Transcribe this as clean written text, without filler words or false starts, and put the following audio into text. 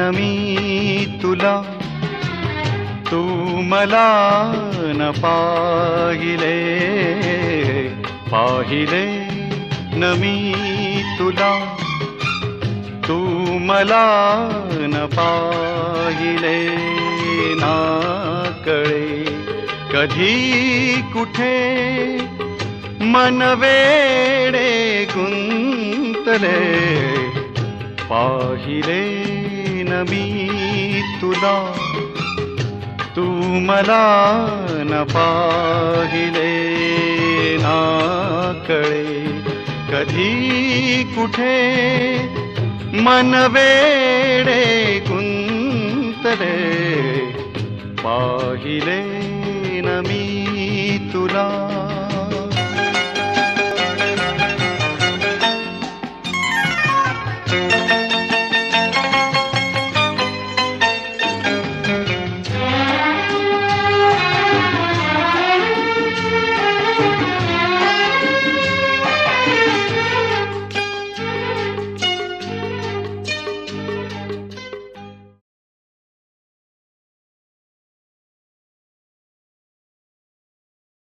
न मी तुला, तू मला न पाहिले, पाहिले न मी तुला, तू मला न पाहिले. ना कळे कधी कुठे मन वेडे गुंतले, पाहिले न मी तुला, तू मला न पाहिले. ना कळे कधी कुठे मन वेडे गुंतले, पाहिले न मी तुला.